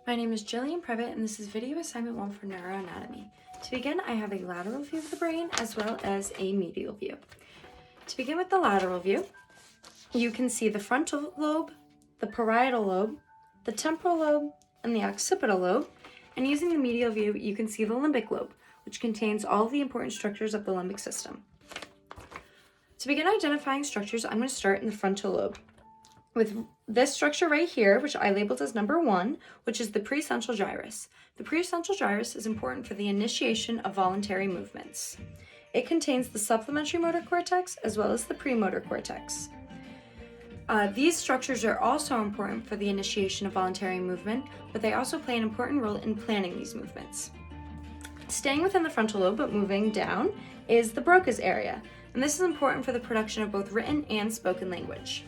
My name is Jillian Previte, and this is video assignment 1 for neuroanatomy. To begin, I have a lateral view of the brain as well as a medial view. To begin with the lateral view, you can see the frontal lobe, the parietal lobe, the temporal lobe, and the occipital lobe. And using the medial view, you can see the limbic lobe, which contains all of the important structures of the limbic system. To begin identifying structures, I'm going to start in the frontal lobe with this structure right here, which I labeled as number 1, which is the precentral gyrus. The precentral gyrus is important for the initiation of voluntary movements. It contains the supplementary motor cortex as well as the premotor cortex. These structures are also important for the initiation of voluntary movement, but they also play an important role in planning these movements. Staying within the frontal lobe but moving down is the Broca's area, and this is important for the production of both written and spoken language.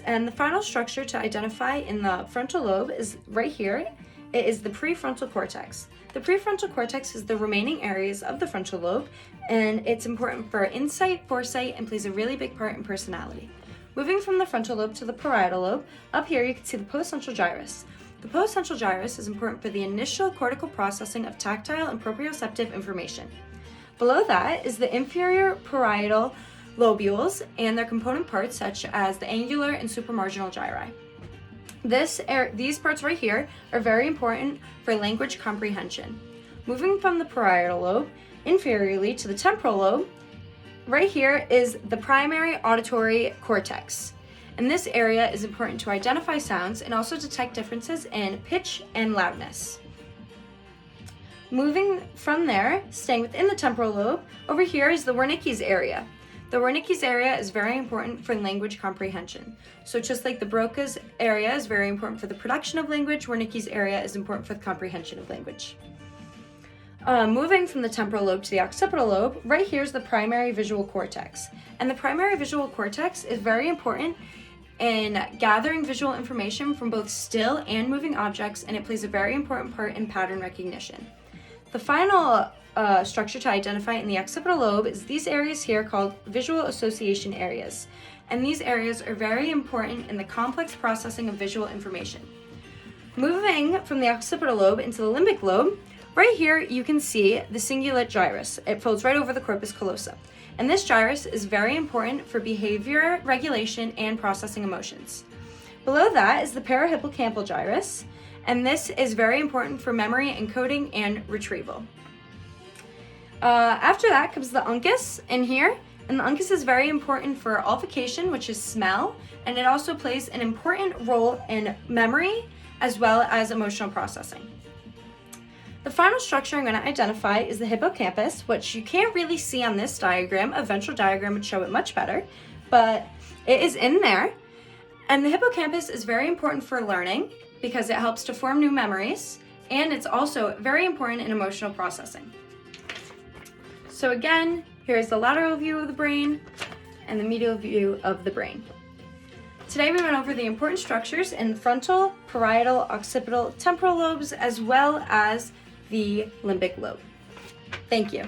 And the final structure to identify in the frontal lobe is right here. It is the prefrontal cortex. The prefrontal cortex is the remaining areas of the frontal lobe, and it's important for insight, foresight, and plays a really big part in personality. Moving from the frontal lobe to the parietal lobe, up here you can see the postcentral gyrus. The postcentral gyrus is important for the initial cortical processing of tactile and proprioceptive information. Below that is the inferior parietal lobules and their component parts such as the angular and supramarginal gyri. These parts right here are very important for language comprehension. Moving from the parietal lobe inferiorly to the temporal lobe, right here is the primary auditory cortex. And this area is important to identify sounds and also detect differences in pitch and loudness. Moving from there, staying within the temporal lobe, over here is the Wernicke's area. The Wernicke's area is very important for language comprehension. So just like the Broca's area is very important for the production of language, Wernicke's area is important for the comprehension of language. Moving from the temporal lobe to the occipital lobe, right here is the primary visual cortex. And the primary visual cortex is very important in gathering visual information from both still and moving objects, and it plays a very important part in pattern recognition. The final structure to identify in the occipital lobe is these areas here called visual association areas. And these areas are very important in the complex processing of visual information. Moving from the occipital lobe into the limbic lobe, right here you can see the cingulate gyrus. It folds right over the corpus callosum. And this gyrus is very important for behavior regulation and processing emotions. Below that is the parahippocampal gyrus, and this is very important for memory encoding and retrieval. After that comes the uncus in here, and the uncus is very important for olfaction, which is smell, and it also plays an important role in memory as well as emotional processing. The final structure I'm going to identify is the hippocampus, which you can't really see on this diagram. A ventral diagram would show it much better, but it is in there. And the hippocampus is very important for learning because it helps to form new memories, and it's also very important in emotional processing. So again, here's the lateral view of the brain and the medial view of the brain. Today we went over the important structures in frontal, parietal, occipital, temporal lobes, as well as the limbic lobe. Thank you.